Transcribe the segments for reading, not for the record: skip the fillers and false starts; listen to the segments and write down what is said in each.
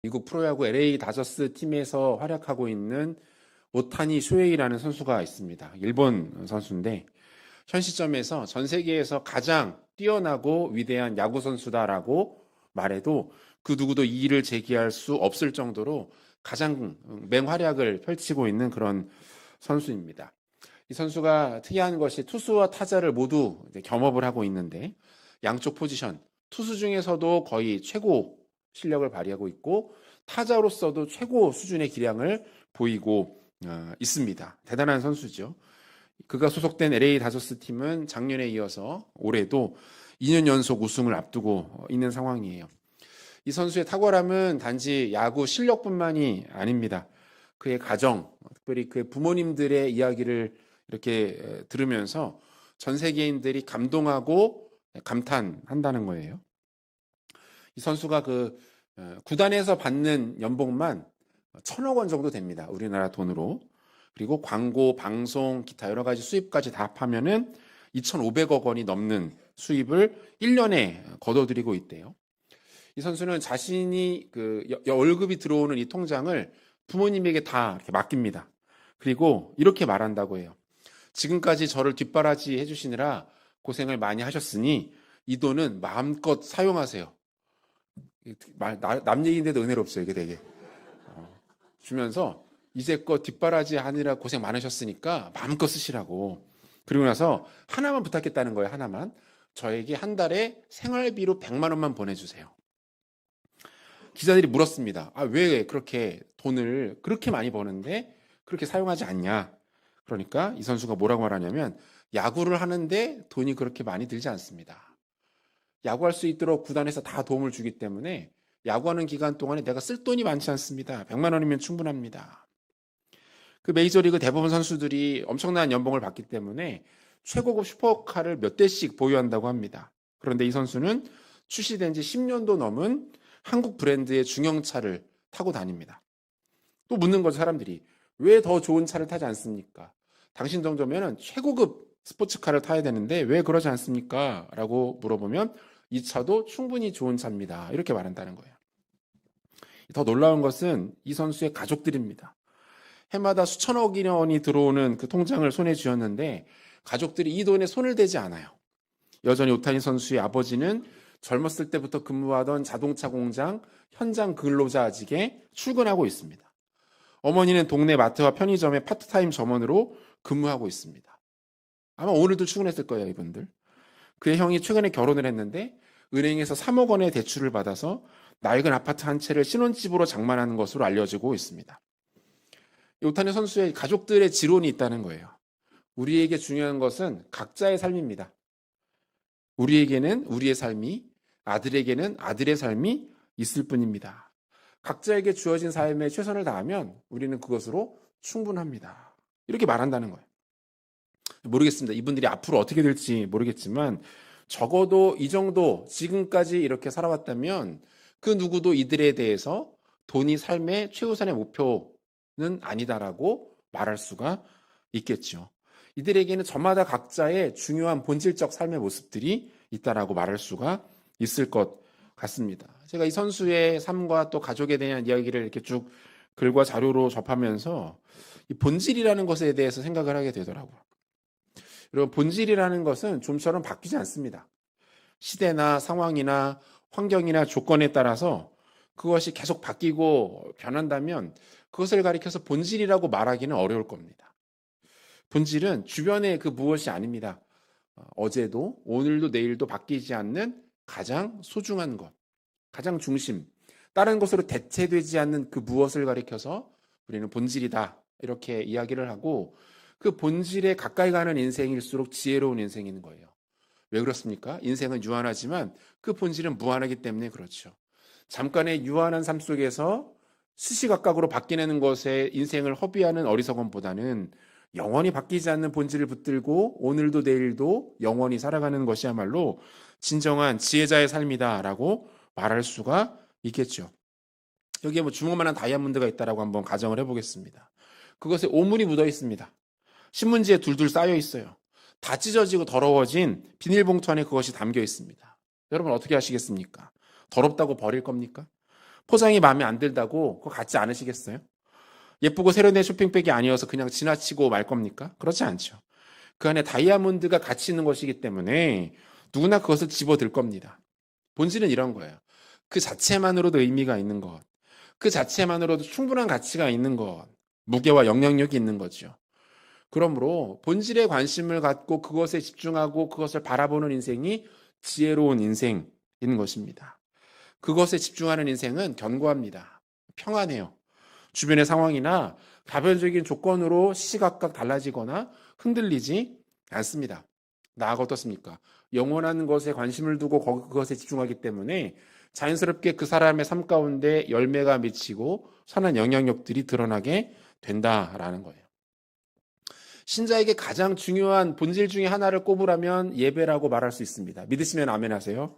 미국 프로야구 LA 다저스 팀에서 활약하고 있는 오타니 쇼헤이라는 선수가 있습니다. 일본 선수인데 현 시점에서 전 세계에서 가장 뛰어나고 위대한 야구 선수다라고 말해도 그 누구도 이의를 제기할 수 없을 정도로 가장 맹활약을 펼치고 있는 그런 선수입니다. 이 선수가 특이한 것이 투수와 타자를 모두 겸업을 하고 있는데 양쪽 포지션, 투수 중에서도 거의 최고 실력을 발휘하고 있고 타자로서도 최고 수준의 기량을 보이고 있습니다. 대단한 선수죠. 그가 소속된 LA 다저스 팀은 작년에 이어서 올해도 2년 연속 우승을 앞두고 있는 상황이에요. 이 선수의 탁월함은 단지 야구 실력뿐만이 아닙니다. 그의 가정, 특별히 그의 부모님들의 이야기를 이렇게 들으면서 전 세계인들이 감동하고 감탄한다는 거예요. 이 선수가 그 구단에서 받는 연봉만 1,000억 원 정도 됩니다. 우리나라 돈으로. 그리고 광고, 방송, 기타 여러 가지 수입까지 다 합하면은 2,500억 원이 넘는 수입을 1년에 거둬들이고 있대요. 이 선수는 자신이 그 월급이 들어오는 이 통장을 부모님에게 다 이렇게 맡깁니다. 그리고 이렇게 말한다고 해요. 지금까지 저를 뒷바라지 해주시느라 고생을 많이 하셨으니 이 돈은 마음껏 사용하세요. 남 얘기인데도 은혜롭어요. 이게 되게. 주면서 이제껏 뒷바라지 하느라 고생 많으셨으니까 마음껏 쓰시라고. 그리고 나서 하나만 부탁했다는 거예요. 하나만. 저에게 한 달에 생활비로 100만 원만 보내주세요. 기자들이 물었습니다. 왜 그렇게 돈을 그렇게 많이 버는데 그렇게 사용하지 않냐. 그러니까 이 선수가 뭐라고 말하냐면 야구를 하는데 돈이 그렇게 많이 들지 않습니다. 야구할 수 있도록 구단에서 다 도움을 주기 때문에 야구하는 기간 동안에 내가 쓸 돈이 많지 않습니다. 100만 원이면 충분합니다. 그 메이저리그 대부분 선수들이 엄청난 연봉을 받기 때문에 최고급 슈퍼카를 몇 대씩 보유한다고 합니다. 그런데 이 선수는 출시된 지 10년도 넘은 한국 브랜드의 중형차를 타고 다닙니다. 또 묻는 거죠, 사람들이. 왜 더 좋은 차를 타지 않습니까? 당신 정도면 최고급 스포츠카를 타야 되는데 왜 그러지 않습니까? 라고 물어보면 이 차도 충분히 좋은 차입니다. 이렇게 말한다는 거예요. 더 놀라운 것은 이 선수의 가족들입니다. 해마다 수천억 원이 들어오는 그 통장을 손에 쥐었는데 가족들이 이 돈에 손을 대지 않아요. 여전히 오타니 선수의 아버지는 젊었을 때부터 근무하던 자동차 공장 현장 근로자직에 출근하고 있습니다. 어머니는 동네 마트와 편의점의 파트타임 점원으로 근무하고 있습니다. 아마 오늘도 출근했을 거예요, 이분들. 그의 형이 최근에 결혼을 했는데 은행에서 3억 원의 대출을 받아서 낡은 아파트 한 채를 신혼집으로 장만하는 것으로 알려지고 있습니다. 오타니 선수의 가족들의 지론이 있다는 거예요. 우리에게 중요한 것은 각자의 삶입니다. 우리에게는 우리의 삶이, 아들에게는 아들의 삶이 있을 뿐입니다. 각자에게 주어진 삶에 최선을 다하면 우리는 그것으로 충분합니다. 이렇게 말한다는 거예요. 모르겠습니다. 이분들이 앞으로 어떻게 될지 모르겠지만 적어도 이 정도 지금까지 이렇게 살아왔다면 그 누구도 이들에 대해서 돈이 삶의 최우선의 목표는 아니다라고 말할 수가 있겠죠. 이들에게는 저마다 각자의 중요한 본질적 삶의 모습들이 있다라고 말할 수가 있을 것 같습니다. 제가 이 선수의 삶과 또 가족에 대한 이야기를 이렇게 쭉 글과 자료로 접하면서 이 본질이라는 것에 대해서 생각을 하게 되더라고요. 여러분, 본질이라는 것은 좀처럼 바뀌지 않습니다. 시대나 상황이나 환경이나 조건에 따라서 그것이 계속 바뀌고 변한다면 그것을 가리켜서 본질이라고 말하기는 어려울 겁니다. 본질은 주변의 그 무엇이 아닙니다. 어제도 오늘도 내일도 바뀌지 않는 가장 소중한 것, 가장 중심, 다른 것으로 대체되지 않는 그 무엇을 가리켜서 우리는 본질이다 이렇게 이야기를 하고 그 본질에 가까이 가는 인생일수록 지혜로운 인생인 거예요. 왜 그렇습니까? 인생은 유한하지만 그 본질은 무한하기 때문에 그렇죠. 잠깐의 유한한 삶 속에서 시시각각으로 바뀌는 것에 인생을 허비하는 어리석음보다는 영원히 바뀌지 않는 본질을 붙들고 오늘도 내일도 영원히 살아가는 것이야말로 진정한 지혜자의 삶이다라고 말할 수가 있겠죠. 여기에 뭐 주먹만한 다이아몬드가 있다라고 한번 가정을 해보겠습니다. 그것에 오물이 묻어 있습니다. 신문지에 둘둘 쌓여 있어요. 다 찢어지고 더러워진 비닐봉투 안에 그것이 담겨 있습니다. 여러분 어떻게 하시겠습니까? 더럽다고 버릴 겁니까? 포장이 마음에 안 들다고 그거 갖지 않으시겠어요? 예쁘고 세련된 쇼핑백이 아니어서 그냥 지나치고 말 겁니까? 그렇지 않죠. 그 안에 다이아몬드가 같이 있는 것이기 때문에 누구나 그것을 집어들 겁니다. 본질은 이런 거예요. 그 자체만으로도 의미가 있는 것. 그 자체만으로도 충분한 가치가 있는 것. 무게와 영향력이 있는 거죠. 그러므로 본질에 관심을 갖고 그것에 집중하고 그것을 바라보는 인생이 지혜로운 인생인 것입니다. 그것에 집중하는 인생은 견고합니다. 평안해요. 주변의 상황이나 가변적인 조건으로 시시각각 달라지거나 흔들리지 않습니다. 나아가 어떻습니까? 영원한 것에 관심을 두고 그것에 집중하기 때문에 자연스럽게 그 사람의 삶 가운데 열매가 맺히고 선한 영향력들이 드러나게 된다라는 거예요. 신자에게 가장 중요한 본질 중에 하나를 꼽으라면 예배라고 말할 수 있습니다. 믿으시면 아멘 하세요.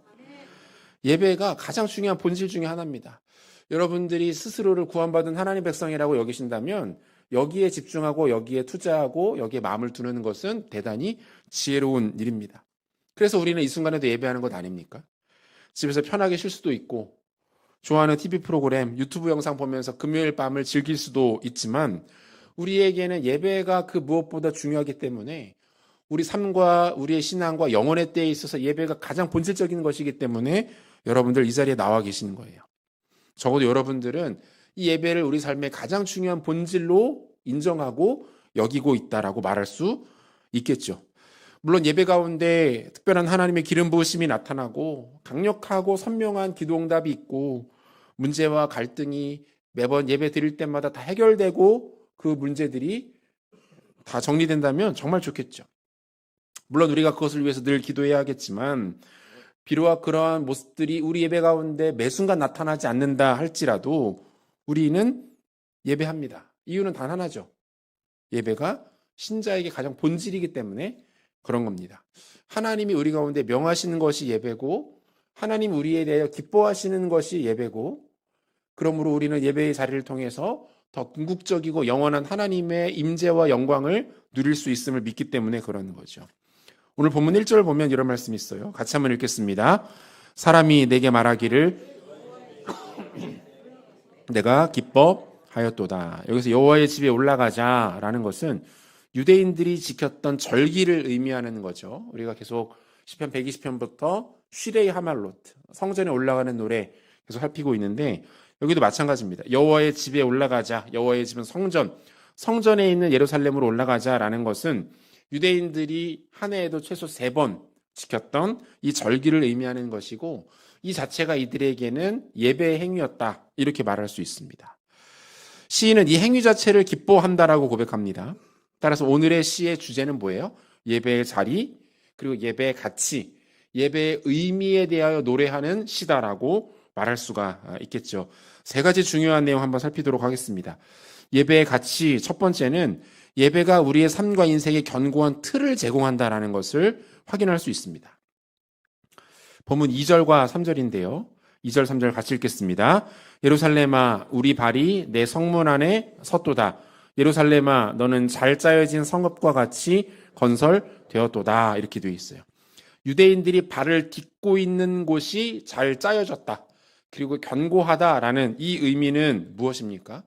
예배가 가장 중요한 본질 중에 하나입니다. 여러분들이 스스로를 구원받은 하나님 백성이라고 여기신다면 여기에 집중하고 여기에 투자하고 여기에 마음을 두는 것은 대단히 지혜로운 일입니다. 그래서 우리는 이 순간에도 예배하는 것 아닙니까? 집에서 편하게 쉴 수도 있고 좋아하는 TV 프로그램, 유튜브 영상 보면서 금요일 밤을 즐길 수도 있지만 우리에게는 예배가 그 무엇보다 중요하기 때문에 우리 삶과 우리의 신앙과 영혼의 때에 있어서 예배가 가장 본질적인 것이기 때문에 여러분들 이 자리에 나와 계시는 거예요. 적어도 여러분들은 이 예배를 우리 삶의 가장 중요한 본질로 인정하고 여기고 있다라고 말할 수 있겠죠. 물론 예배 가운데 특별한 하나님의 기름 부으심이 나타나고 강력하고 선명한 기도응답이 있고 문제와 갈등이 매번 예배 드릴 때마다 다 해결되고 그 문제들이 다 정리된다면 정말 좋겠죠. 물론 우리가 그것을 위해서 늘 기도해야 하겠지만 비록 그러한 모습들이 우리 예배 가운데 매 순간 나타나지 않는다 할지라도 우리는 예배합니다. 이유는 단 하나죠. 예배가 신자에게 가장 본질이기 때문에 그런 겁니다. 하나님이 우리 가운데 명하시는 것이 예배고 하나님 우리에 대하여 기뻐하시는 것이 예배고 그러므로 우리는 예배의 자리를 통해서 더 궁극적이고 영원한 하나님의 임재와 영광을 누릴 수 있음을 믿기 때문에 그러는 거죠. 오늘 본문 1절 보면 이런 말씀이 있어요. 같이 한번 읽겠습니다. 사람이 내게 말하기를 내가 기뻐하였도다. 여기서 여호와의 집에 올라가자라는 것은 유대인들이 지켰던 절기를 의미하는 거죠. 우리가 계속 시편 120편부터 쉬레이 하말로트 성전에 올라가는 노래 계속 살피고 있는데 여기도 마찬가지입니다. 여호와의 집에 올라가자. 여호와의 집은 성전. 성전에 있는 예루살렘으로 올라가자라는 것은 유대인들이 한 해에도 최소 3번 지켰던 이 절기를 의미하는 것이고 이 자체가 이들에게는 예배의 행위였다. 이렇게 말할 수 있습니다. 시인은 이 행위 자체를 기뻐한다라고 고백합니다. 따라서 오늘의 시의 주제는 뭐예요? 예배의 자리, 그리고 예배의 가치, 예배의 의미에 대하여 노래하는 시다라고 말할 수가 있겠죠. 3가지 중요한 내용 한번 살피도록 하겠습니다. 예배의 가치 첫 번째는 예배가 우리의 삶과 인생의 견고한 틀을 제공한다라는 것을 확인할 수 있습니다. 본문 2절과 3절인데요. 2절, 3절 같이 읽겠습니다. 예루살렘아, 우리 발이 내 성문 안에 섰도다. 예루살렘아, 너는 잘 짜여진 성읍과 같이 건설되었도다. 이렇게 되어 있어요. 유대인들이 발을 딛고 있는 곳이 잘 짜여졌다. 그리고 견고하다라는 이 의미는 무엇입니까?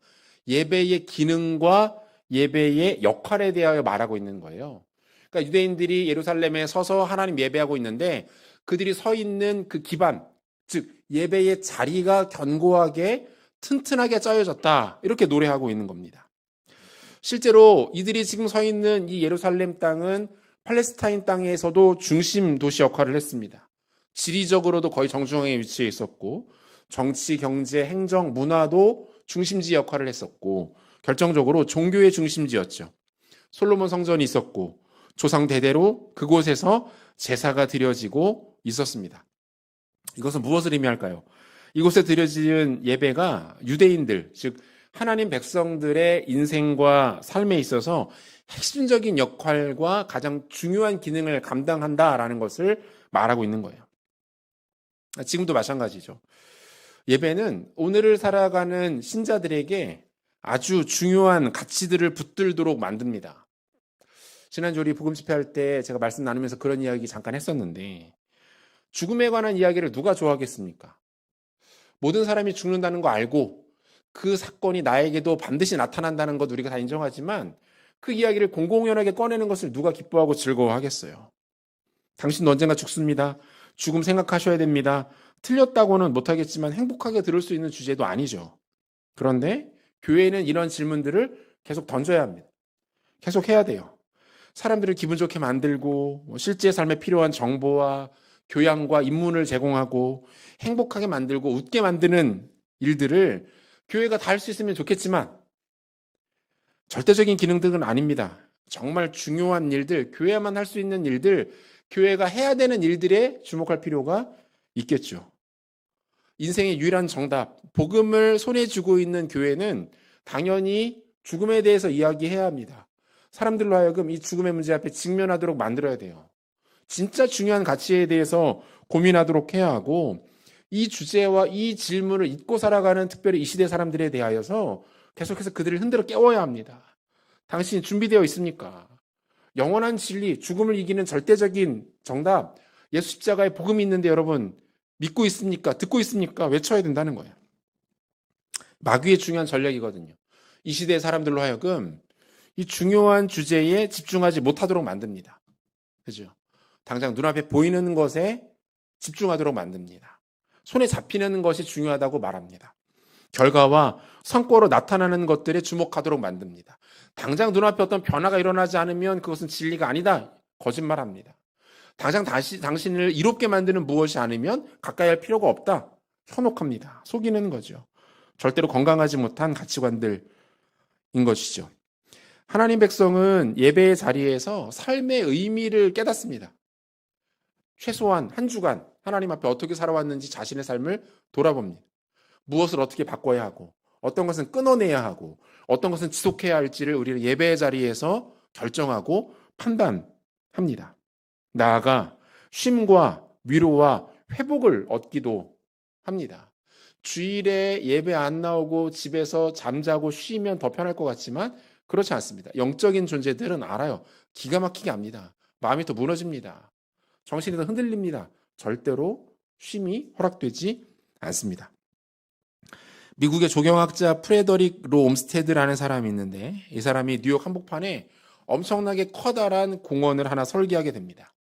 예배의 기능과 예배의 역할에 대하여 말하고 있는 거예요. 그러니까 유대인들이 예루살렘에 서서 하나님 예배하고 있는데 그들이 서 있는 그 기반, 즉 예배의 자리가 견고하게 튼튼하게 짜여졌다. 이렇게 노래하고 있는 겁니다. 실제로 이들이 지금 서 있는 이 예루살렘 땅은 팔레스타인 땅에서도 중심 도시 역할을 했습니다. 지리적으로도 거의 정중앙에 위치해 있었고 정치, 경제, 행정, 문화도 중심지 역할을 했었고 결정적으로 종교의 중심지였죠. 솔로몬 성전이 있었고 조상 대대로 그곳에서 제사가 드려지고 있었습니다. 이것은 무엇을 의미할까요? 이곳에 드려지는 예배가 유대인들, 즉 하나님 백성들의 인생과 삶에 있어서 핵심적인 역할과 가장 중요한 기능을 감당한다라는 것을 말하고 있는 거예요. 지금도 마찬가지죠. 예배는 오늘을 살아가는 신자들에게 아주 중요한 가치들을 붙들도록 만듭니다. 지난주 우리 복음 집회할 때 제가 말씀 나누면서 그런 이야기 잠깐 했었는데 죽음에 관한 이야기를 누가 좋아하겠습니까? 모든 사람이 죽는다는 거 알고 그 사건이 나에게도 반드시 나타난다는 것 우리가 다 인정하지만 그 이야기를 공공연하게 꺼내는 것을 누가 기뻐하고 즐거워하겠어요. 당신도 언젠가 죽습니다. 죽음 생각하셔야 됩니다. 틀렸다고는 못하겠지만 행복하게 들을 수 있는 주제도 아니죠. 그런데 교회는 이런 질문들을 계속 던져야 합니다. 계속 해야 돼요. 사람들을 기분 좋게 만들고 실제 삶에 필요한 정보와 교양과 입문을 제공하고 행복하게 만들고 웃게 만드는 일들을 교회가 다 할 수 있으면 좋겠지만 절대적인 기능들은 아닙니다. 정말 중요한 일들, 교회만 할 수 있는 일들, 교회가 해야 되는 일들에 주목할 필요가 있겠죠. 인생의 유일한 정답, 복음을 손에 쥐고 있는 교회는 당연히 죽음에 대해서 이야기해야 합니다. 사람들로 하여금 이 죽음의 문제 앞에 직면하도록 만들어야 돼요. 진짜 중요한 가치에 대해서 고민하도록 해야 하고 이 주제와 이 질문을 잊고 살아가는 특별히 이 시대 사람들에 대하여서 계속해서 그들을 흔들어 깨워야 합니다. 당신이 준비되어 있습니까? 영원한 진리, 죽음을 이기는 절대적인 정답, 예수 십자가의 복음이 있는데 여러분 믿고 있습니까? 듣고 있습니까? 외쳐야 된다는 거예요. 마귀의 중요한 전략이거든요. 이 시대의 사람들로 하여금 이 중요한 주제에 집중하지 못하도록 만듭니다. 그죠? 당장 눈앞에 보이는 것에 집중하도록 만듭니다. 손에 잡히는 것이 중요하다고 말합니다. 결과와 성과로 나타나는 것들에 주목하도록 만듭니다. 당장 눈앞에 어떤 변화가 일어나지 않으면 그것은 진리가 아니다. 거짓말합니다. 당장 당신을 이롭게 만드는 무엇이 아니면 가까이 할 필요가 없다. 현혹합니다. 속이는 거죠. 절대로 건강하지 못한 가치관들인 것이죠. 하나님 백성은 예배의 자리에서 삶의 의미를 깨닫습니다. 최소한 한 주간 하나님 앞에 어떻게 살아왔는지 자신의 삶을 돌아봅니다. 무엇을 어떻게 바꿔야 하고 어떤 것은 끊어내야 하고 어떤 것은 지속해야 할지를 우리는 예배의 자리에서 결정하고 판단합니다. 나아가 쉼과 위로와 회복을 얻기도 합니다. 주일에 예배 안 나오고 집에서 잠자고 쉬면 더 편할 것 같지만 그렇지 않습니다. 영적인 존재들은 알아요. 기가 막히게 압니다. 마음이 더 무너집니다. 정신이 더 흔들립니다. 절대로 쉼이 허락되지 않습니다. 미국의 조경학자 프레더릭 로 옴스테드라는 사람이 있는데 이 사람이 뉴욕 한복판에 엄청나게 커다란 공원을 하나 설계하게 됩니다.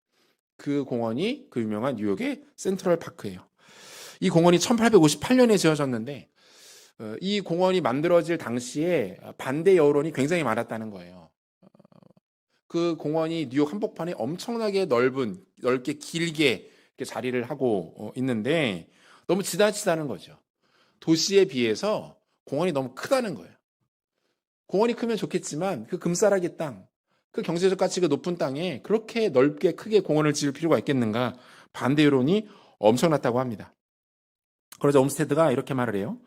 그 공원이 그 유명한 뉴욕의 센트럴 파크예요. 이 공원이 1858년에 지어졌는데 이 공원이 만들어질 당시에 반대 여론이 굉장히 많았다는 거예요. 그 공원이 뉴욕 한복판에 엄청나게 넓게 길게 이렇게 자리를 하고 있는데 너무 지나치다는 거죠. 도시에 비해서 공원이 너무 크다는 거예요. 공원이 크면 좋겠지만 그 금싸라기 땅, 그 경제적 가치가 높은 땅에 그렇게 넓게 크게 공원을 지을 필요가 있겠는가 반대 여론이 엄청났다고 합니다. 그러자 옴스테드가 이렇게 말을 해요.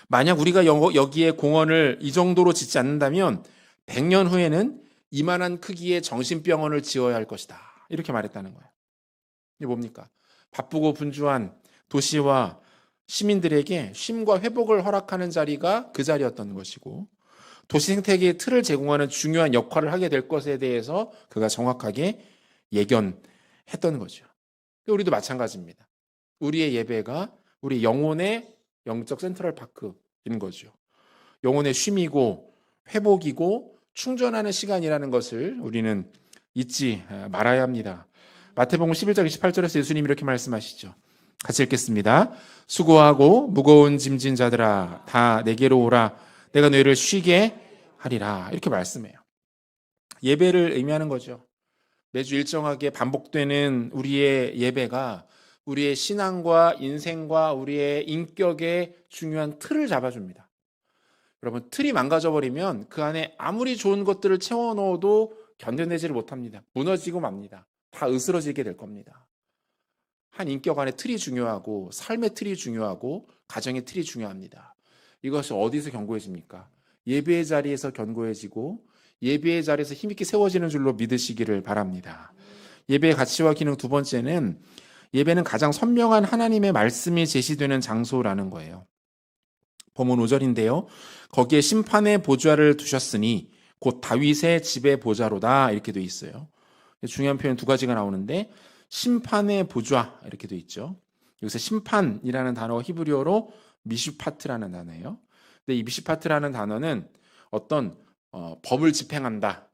만약 우리가 여기에 공원을 이 정도로 짓지 않는다면 100년 후에는 이만한 크기의 정신병원을 지어야 할 것이다. 이렇게 말했다는 거예요. 이게 뭡니까? 바쁘고 분주한 도시와 시민들에게 쉼과 회복을 허락하는 자리가 그 자리였던 것이고 도시 생태계의 틀을 제공하는 중요한 역할을 하게 될 것에 대해서 그가 정확하게 예견했던 거죠. 우리도 마찬가지입니다. 우리의 예배가 우리 영혼의 영적 센트럴 파크인 거죠. 영혼의 쉼이고 회복이고 충전하는 시간이라는 것을 우리는 잊지 말아야 합니다. 마태복음 11장 28절에서 예수님이 이렇게 말씀하시죠. 같이 읽겠습니다. 수고하고 무거운 짐진 자들아 다 내게로 오라. 내가 너희를 쉬게 하리라. 이렇게 말씀해요. 예배를 의미하는 거죠. 매주 일정하게 반복되는 우리의 예배가 우리의 신앙과 인생과 우리의 인격의 중요한 틀을 잡아줍니다. 여러분, 틀이 망가져버리면 그 안에 아무리 좋은 것들을 채워넣어도 견뎌내지를 못합니다. 무너지고 맙니다. 다 으스러지게 될 겁니다. 한 인격 안에 틀이 중요하고 삶의 틀이 중요하고 가정의 틀이 중요합니다. 이것이 어디서 견고해집니까? 예배의 자리에서 견고해지고 예배의 자리에서 힘있게 세워지는 줄로 믿으시기를 바랍니다. 예배의 가치와 기능 두 번째는 예배는 가장 선명한 하나님의 말씀이 제시되는 장소라는 거예요. 본문 5절인데요. 거기에 심판의 보좌를 두셨으니 곧 다윗의 집의 보좌로다 이렇게 돼 있어요. 중요한 표현 두 가지가 나오는데 심판의 보좌 이렇게 돼 있죠. 여기서 심판이라는 단어 히브리어로 미슈파트라는 단어예요. 근데 이 미슈파트라는 단어는 어떤 법을 집행한다,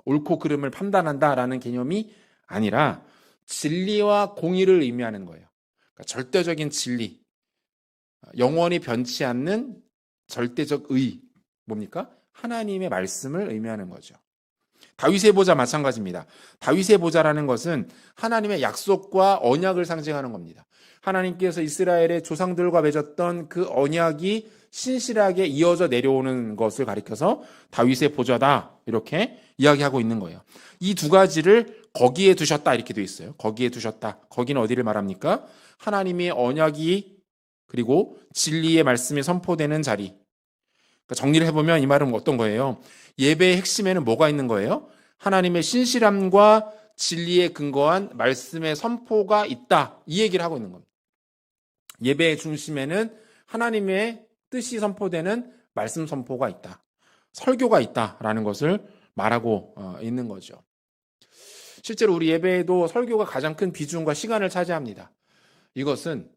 옳고 그름을 판단한다라는 개념이 아니라 진리와 공의를 의미하는 거예요. 그러니까 절대적인 진리, 영원히 변치 않는 절대적 의, 뭡니까? 하나님의 말씀을 의미하는 거죠. 다윗의 보좌 마찬가지입니다. 다윗의 보좌라는 것은 하나님의 약속과 언약을 상징하는 겁니다. 하나님께서 이스라엘의 조상들과 맺었던 그 언약이 신실하게 이어져 내려오는 것을 가리켜서 다윗의 보좌다 이렇게 이야기하고 있는 거예요. 이 두 가지를 거기에 두셨다 이렇게 되어 있어요. 거기에 두셨다. 거기는 어디를 말합니까? 하나님의 언약이 그리고 진리의 말씀이 선포되는 자리. 그러니까 정리를 해보면 이 말은 어떤 거예요? 예배의 핵심에는 뭐가 있는 거예요? 하나님의 신실함과 진리에 근거한 말씀의 선포가 있다. 이 얘기를 하고 있는 겁니다. 예배의 중심에는 하나님의 뜻이 선포되는 말씀 선포가 있다. 설교가 있다라는 것을 말하고 있는 거죠. 실제로 우리 예배에도 설교가 가장 큰 비중과 시간을 차지합니다. 이것은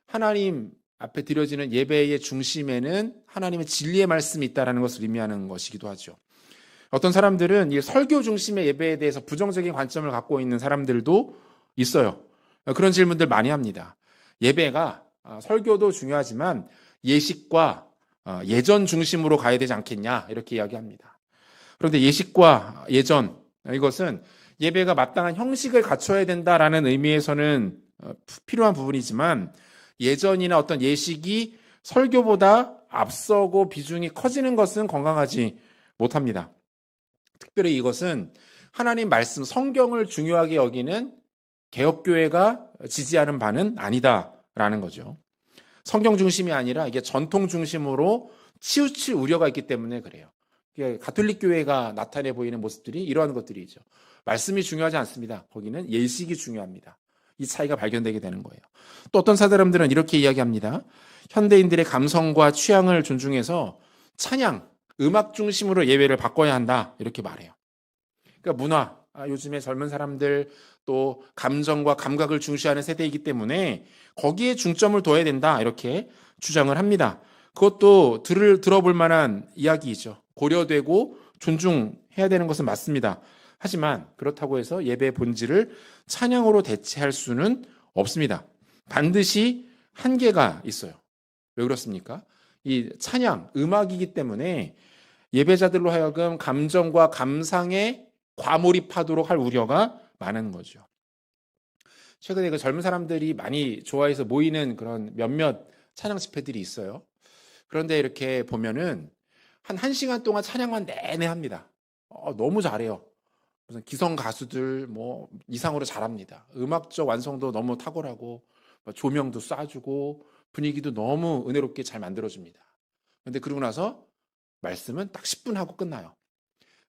하나님 앞에 드려지는 예배의 중심에는 하나님의 진리의 말씀이 있다는 것을 의미하는 것이기도 하죠. 어떤 사람들은 이 설교 중심의 예배에 대해서 부정적인 관점을 갖고 있는 사람들도 있어요. 그런 질문들 많이 합니다. 예배가 설교도 중요하지만 예식과 예전 중심으로 가야 되지 않겠냐 이렇게 이야기합니다. 그런데 예식과 예전 이것은 예배가 마땅한 형식을 갖춰야 된다라는 의미에서는 필요한 부분이지만 예전이나 어떤 예식이 설교보다 앞서고 비중이 커지는 것은 건강하지 못합니다. 특별히 이것은 하나님 말씀 성경을 중요하게 여기는 개혁교회가 지지하는 바는 아니다라는 거죠. 성경 중심이 아니라 이게 전통 중심으로 치우칠 우려가 있기 때문에 그래요. 가톨릭 교회가 나타내 보이는 모습들이 이러한 것들이죠. 말씀이 중요하지 않습니다. 거기는 예식이 중요합니다. 이 차이가 발견되게 되는 거예요. 또 어떤 사람들은 이렇게 이야기합니다. 현대인들의 감성과 취향을 존중해서 찬양, 음악 중심으로 예배를 바꿔야 한다 이렇게 말해요. 그러니까 문화, 요즘에 젊은 사람들 또 감정과 감각을 중시하는 세대이기 때문에 거기에 중점을 둬야 된다 이렇게 주장을 합니다. 그것도 들어볼 만한 이야기이죠. 고려되고 존중해야 되는 것은 맞습니다. 하지만 그렇다고 해서 예배의 본질을 찬양으로 대체할 수는 없습니다. 반드시 한계가 있어요. 왜 그렇습니까? 이 찬양, 음악이기 때문에 예배자들로 하여금 감정과 감상에 과몰입하도록 할 우려가 많은 거죠. 최근에 그 젊은 사람들이 많이 좋아해서 모이는 그런 몇몇 찬양 집회들이 있어요. 그런데 이렇게 보면은 한 1시간 동안 찬양만 내내 합니다. 너무 잘해요. 무슨 기성 가수들 뭐 이상으로 잘합니다. 음악적 완성도 너무 탁월하고 조명도 쏴주고 분위기도 너무 은혜롭게 잘 만들어줍니다. 그런데 그러고 나서 말씀은 딱 10분 하고 끝나요.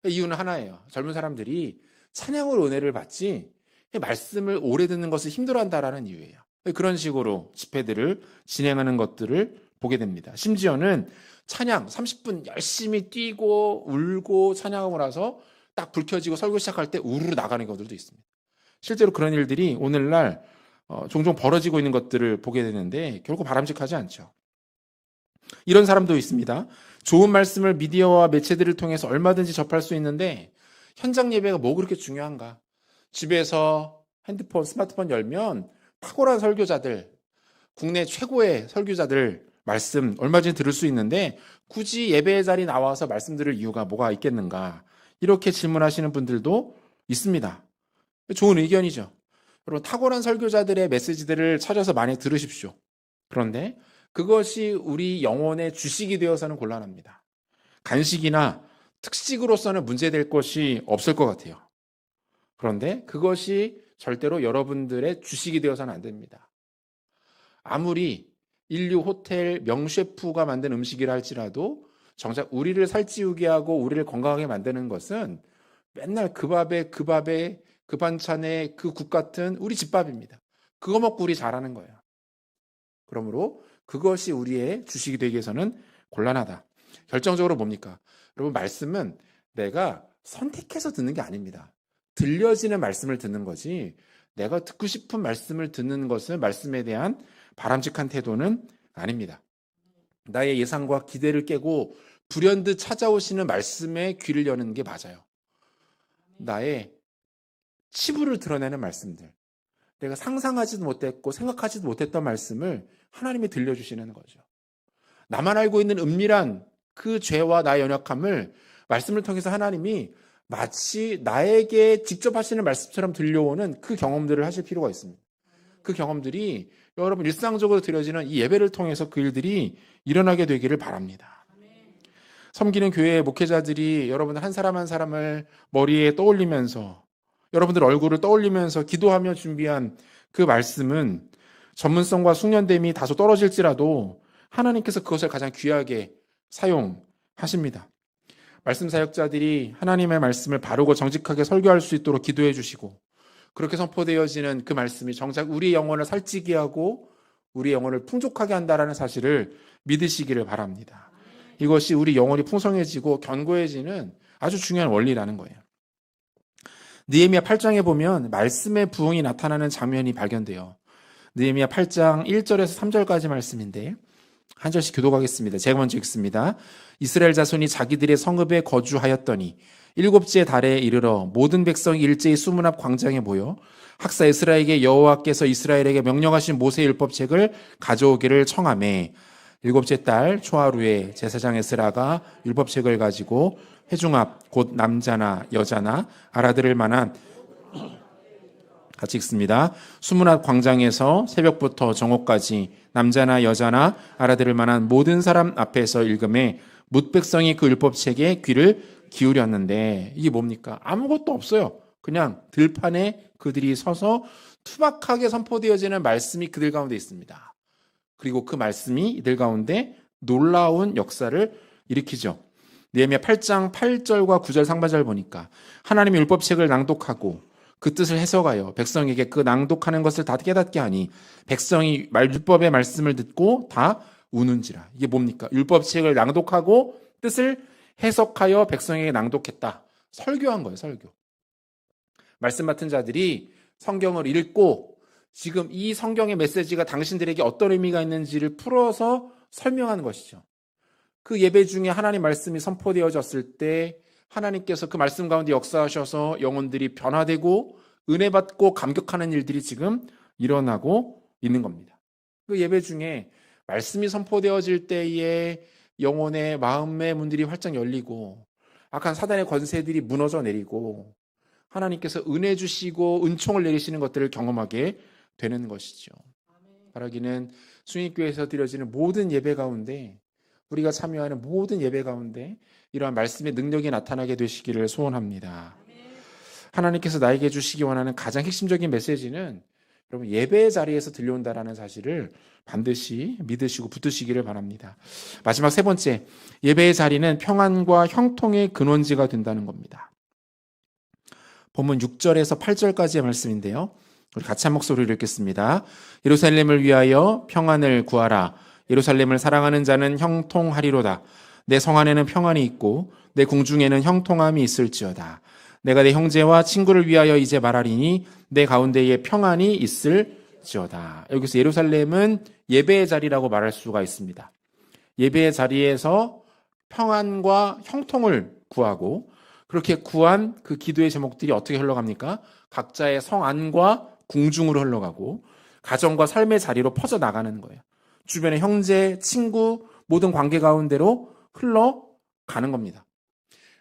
이유는 하나예요. 젊은 사람들이 찬양으로 은혜를 받지 말씀을 오래 듣는 것을 힘들어한다라는 이유예요. 그런 식으로 집회들을 진행하는 것들을 보게 됩니다. 심지어는 찬양 30분 열심히 뛰고 울고 찬양하고 나서 딱 불 켜지고 설교 시작할 때 우르르 나가는 경우들도 있습니다. 실제로 그런 일들이 오늘날 종종 벌어지고 있는 것들을 보게 되는데 결코 바람직하지 않죠. 이런 사람도 있습니다. 좋은 말씀을 미디어와 매체들을 통해서 얼마든지 접할 수 있는데 현장 예배가 뭐 그렇게 중요한가? 집에서 핸드폰, 스마트폰 열면 탁월한 설교자들, 국내 최고의 설교자들 말씀 얼마든지 들을 수 있는데 굳이 예배의 자리 나와서 말씀 들을 이유가 뭐가 있겠는가? 이렇게 질문하시는 분들도 있습니다. 좋은 의견이죠. 여러분 탁월한 설교자들의 메시지들을 찾아서 많이 들으십시오. 그런데 그것이 우리 영혼의 주식이 되어서는 곤란합니다. 간식이나 특식으로서는 문제될 것이 없을 것 같아요. 그런데 그것이 절대로 여러분들의 주식이 되어서는 안 됩니다. 아무리 인류 호텔 명셰프가 만든 음식이라 할지라도 정작 우리를 살찌우게 하고 우리를 건강하게 만드는 것은 맨날 그 밥에 그 반찬에 그 국 같은 우리 집밥입니다. 그거 먹고 우리 잘하는 거예요. 그러므로 그것이 우리의 주식이 되기 위해서는 곤란하다. 결정적으로 뭡니까? 여러분 말씀은 내가 선택해서 듣는 게 아닙니다. 들려지는 말씀을 듣는 거지 내가 듣고 싶은 말씀을 듣는 것은 말씀에 대한 바람직한 태도는 아닙니다. 나의 예상과 기대를 깨고 불현듯 찾아오시는 말씀에 귀를 여는 게 맞아요. 나의 치부를 드러내는 말씀들, 내가 상상하지도 못했고 생각하지도 못했던 말씀을 하나님이 들려주시는 거죠. 나만 알고 있는 은밀한 그 죄와 나의 연약함을 말씀을 통해서 하나님이 마치 나에게 직접 하시는 말씀처럼 들려오는 그 경험들을 하실 필요가 있습니다. 그 경험들이 여러분 일상적으로 드려지는 이 예배를 통해서 그 일들이 일어나게 되기를 바랍니다. 섬기는 교회의 목회자들이 여러분들 한 사람 한 사람을 머리에 떠올리면서 여러분들 얼굴을 떠올리면서 기도하며 준비한 그 말씀은 전문성과 숙련됨이 다소 떨어질지라도 하나님께서 그것을 가장 귀하게 사용하십니다. 말씀 사역자들이 하나님의 말씀을 바르고 정직하게 설교할 수 있도록 기도해 주시고 그렇게 선포되어지는 그 말씀이 정작 우리 영혼을 살찌게 하고 우리 영혼을 풍족하게 한다는 사실을 믿으시기를 바랍니다. 이것이 우리 영혼이 풍성해지고 견고해지는 아주 중요한 원리라는 거예요. 느헤미야 8장에 보면 말씀의 부흥이 나타나는 장면이 발견돼요. 느헤미야 8장 1절에서 3절까지 말씀인데 한 절씩 교독하겠습니다. 제가 먼저 읽습니다. 이스라엘 자손이 자기들의 성읍에 거주하였더니 일곱째 달에 이르러 모든 백성이 일제히 수문 앞 광장에 모여 학사 에스라에게 여호와께서 이스라엘에게 명령하신 모세의 율법책을 가져오기를 청하매 일곱째 달 초하루에 제사장 에스라가 율법책을 가지고 회중 앞 곧 남자나 여자나 알아들을 만한 같이 읽습니다. 수문 앞 광장에서 새벽부터 정오까지 남자나 여자나 알아들을 만한 모든 사람 앞에서 읽음에 뭇 백성이 그 율법책에 귀를 기울였는데 이게 뭡니까? 아무것도 없어요. 그냥 들판에 그들이 서서 투박하게 선포되어지는 말씀이 그들 가운데 있습니다. 그리고 그 말씀이 이들 가운데 놀라운 역사를 일으키죠. 느헤미야 8장 8절과 9절 상반절 보니까 하나님의 율법책을 낭독하고 그 뜻을 해석하여 백성에게 그 낭독하는 것을 다 깨닫게 하니 백성이 율법의 말씀을 듣고 다 우는지라. 이게 뭡니까? 율법책을 낭독하고 뜻을 해석하여 백성에게 낭독했다. 설교한 거예요. 설교. 말씀 맡은 자들이 성경을 읽고 지금 이 성경의 메시지가 당신들에게 어떤 의미가 있는지를 풀어서 설명하는 것이죠. 그 예배 중에 하나님 말씀이 선포되어졌을 때 하나님께서 그 말씀 가운데 역사하셔서 영혼들이 변화되고 은혜 받고 감격하는 일들이 지금 일어나고 있는 겁니다. 그 예배 중에 말씀이 선포되어질 때에 영혼의 마음의 문들이 활짝 열리고 악한 사단의 권세들이 무너져 내리고 하나님께서 은혜 주시고 은총을 내리시는 것들을 경험하게 되는 것이죠. 바라기는 순익교회에서 드려지는 모든 예배 가운데 우리가 참여하는 모든 예배 가운데 이러한 말씀의 능력이 나타나게 되시기를 소원합니다. 하나님께서 나에게 주시기 원하는 가장 핵심적인 메시지는 여러분 예배의 자리에서 들려온다라는 사실을 반드시 믿으시고 붙드시기를 바랍니다. 마지막 세 번째, 예배의 자리는 평안과 형통의 근원지가 된다는 겁니다. 본문 6절에서 8절까지의 말씀인데요. 우리 같이 한 목소리로 읽겠습니다. 예루살렘을 위하여 평안을 구하라. 예루살렘을 사랑하는 자는 형통하리로다. 내 성 안에는 평안이 있고 내 궁중에는 형통함이 있을지어다. 내가 내 형제와 친구를 위하여 이제 말하리니 내 가운데에 평안이 있을지어다. 여기서 예루살렘은 예배의 자리라고 말할 수가 있습니다. 예배의 자리에서 평안과 형통을 구하고 그렇게 구한 그 기도의 제목들이 어떻게 흘러갑니까? 각자의 성 안과 궁중으로 흘러가고 가정과 삶의 자리로 퍼져나가는 거예요. 주변의 형제, 친구, 모든 관계 가운데로 흘러가는 겁니다.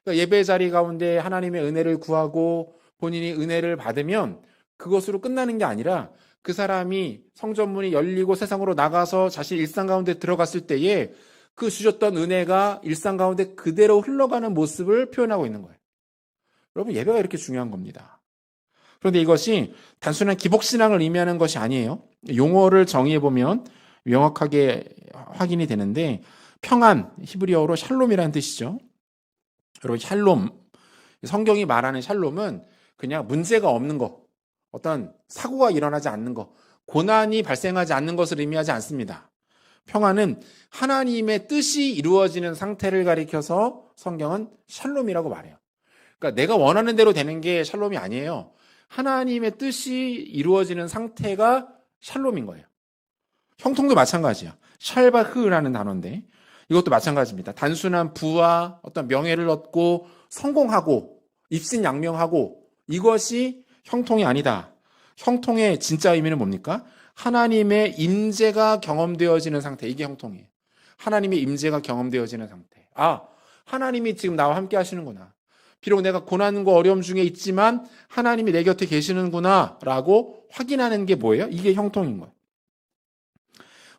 그러니까 예배의 자리 가운데 하나님의 은혜를 구하고 본인이 은혜를 받으면 그것으로 끝나는 게 아니라 그 사람이 성전문이 열리고 세상으로 나가서 자신 일상 가운데 들어갔을 때에 그 주셨던 은혜가 일상 가운데 그대로 흘러가는 모습을 표현하고 있는 거예요. 여러분 예배가 이렇게 중요한 겁니다. 그런데 이것이 단순한 기복신앙을 의미하는 것이 아니에요. 용어를 정의해보면 명확하게 확인이 되는데 평안, 히브리어로 샬롬이라는 뜻이죠. 여러분 샬롬, 성경이 말하는 샬롬은 그냥 문제가 없는 것, 어떤 사고가 일어나지 않는 것, 고난이 발생하지 않는 것을 의미하지 않습니다. 평안은 하나님의 뜻이 이루어지는 상태를 가리켜서 성경은 샬롬이라고 말해요. 그러니까 내가 원하는 대로 되는 게 샬롬이 아니에요. 하나님의 뜻이 이루어지는 상태가 샬롬인 거예요. 형통도 마찬가지야. 샬바흐라는 단어인데 이것도 마찬가지입니다. 단순한 부와 어떤 명예를 얻고 성공하고 입신양명하고 이것이 형통이 아니다. 형통의 진짜 의미는 뭡니까? 하나님의 임재가 경험되어지는 상태. 이게 형통이에요. 하나님의 임재가 경험되어지는 상태. 아, 하나님이 지금 나와 함께 하시는구나. 비록 내가 고난과 어려움 중에 있지만 하나님이 내 곁에 계시는구나 라고 확인하는 게 뭐예요? 이게 형통인 거예요.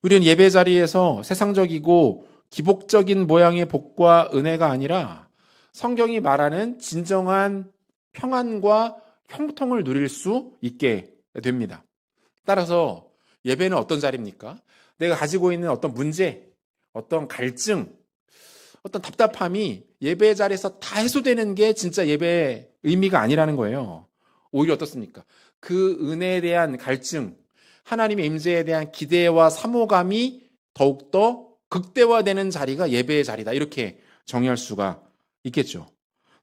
우리는 예배 자리에서 세상적이고 기복적인 모양의 복과 은혜가 아니라 성경이 말하는 진정한 평안과 형통을 누릴 수 있게 됩니다. 따라서 예배는 어떤 자리입니까? 내가 가지고 있는 어떤 문제, 어떤 갈증, 어떤 답답함이 예배 자리에서 다 해소되는 게 진짜 예배의 의미가 아니라는 거예요. 오히려 어떻습니까? 그 은혜에 대한 갈증, 하나님의 임재에 대한 기대와 사모감이 더욱더 극대화되는 자리가 예배의 자리다. 이렇게 정의할 수가 있겠죠.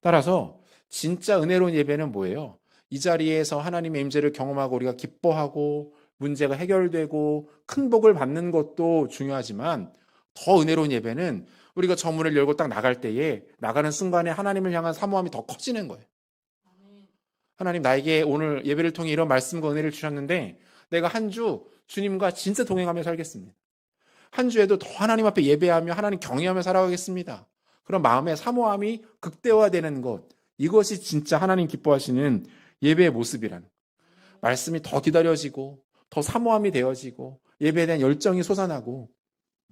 따라서 진짜 은혜로운 예배는 뭐예요? 이 자리에서 하나님의 임재를 경험하고 우리가 기뻐하고 문제가 해결되고 큰 복을 받는 것도 중요하지만 더 은혜로운 예배는 우리가 저 문을 열고 딱 나갈 때에 나가는 순간에 하나님을 향한 사모함이 더 커지는 거예요. 하나님 나에게 오늘 예배를 통해 이런 말씀과 은혜를 주셨는데 내가 한 주 주님과 진짜 동행하며 살겠습니다. 한 주에도 더 하나님 앞에 예배하며 하나님 경외하며 살아가겠습니다. 그런 마음의 사모함이 극대화되는 것, 이것이 진짜 하나님 기뻐하시는 예배의 모습이라는 말씀이 더 기다려지고 더 사모함이 되어지고 예배에 대한 열정이 솟아나고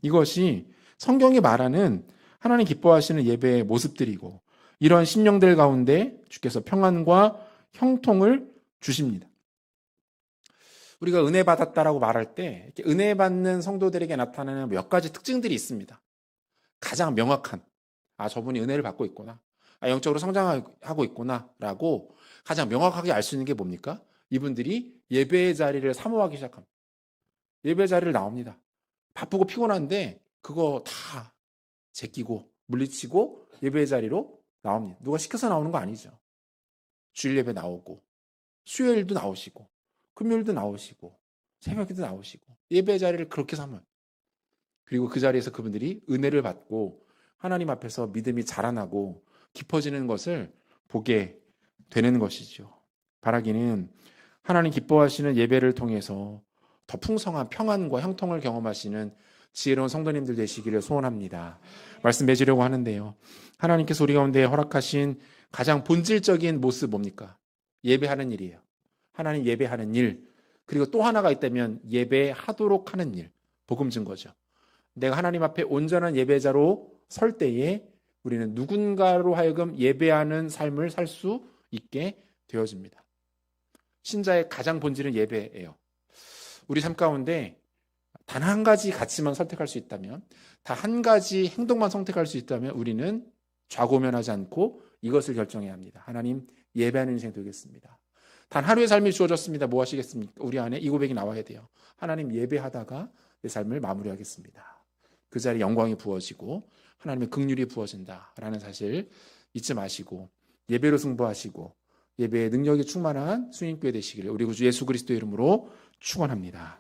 이것이 성경이 말하는 하나님 기뻐하시는 예배의 모습들이고 이런 심령들 가운데 주께서 평안과 형통을 주십니다. 우리가 은혜 받았다라고 말할 때 은혜 받는 성도들에게 나타나는 몇 가지 특징들이 있습니다. 가장 명확한 저분이 은혜를 받고 있구나. 영적으로 성장하고 있구나라고 가장 명확하게 알 수 있는 게 뭡니까? 이분들이 예배의 자리를 사모하기 시작합니다. 예배 자리를 나옵니다. 바쁘고 피곤한데 그거 다 제끼고 물리치고 예배의 자리로 나옵니다. 누가 시켜서 나오는 거 아니죠. 주일 예배 나오고 수요일도 나오시고 금요일도 나오시고 새벽에도 나오시고 예배 자리를 그렇게 삼아요. 그리고 그 자리에서 그분들이 은혜를 받고 하나님 앞에서 믿음이 자라나고 깊어지는 것을 보게 되는 것이죠. 바라기는 하나님 기뻐하시는 예배를 통해서 더 풍성한 평안과 형통을 경험하시는 지혜로운 성도님들 되시기를 소원합니다. 말씀 맺으려고 하는데요. 하나님께서 우리 가운데 허락하신 가장 본질적인 모습 뭡니까? 예배하는 일이에요. 하나님 예배하는 일, 그리고 또 하나가 있다면 예배하도록 하는 일, 복음 증거죠. 내가 하나님 앞에 온전한 예배자로 설 때에 우리는 누군가로 하여금 예배하는 삶을 살 수 있게 되어집니다. 신자의 가장 본질은 예배예요. 우리 삶 가운데 단 한 가지 가치만 선택할 수 있다면, 단 한 가지 행동만 선택할 수 있다면 우리는 좌고면하지 않고 이것을 결정해야 합니다. 하나님 예배하는 인생 되겠습니다. 단 하루의 삶이 주어졌습니다. 뭐 하시겠습니까? 우리 안에 이 고백이 나와야 돼요. 하나님 예배하다가 내 삶을 마무리하겠습니다. 그 자리에 영광이 부어지고 하나님의 긍휼이 부어진다라는 사실 잊지 마시고 예배로 승부하시고 예배의 능력이 충만한 수인교회 되시기를 우리 구주 예수 그리스도의 이름으로 축원합니다.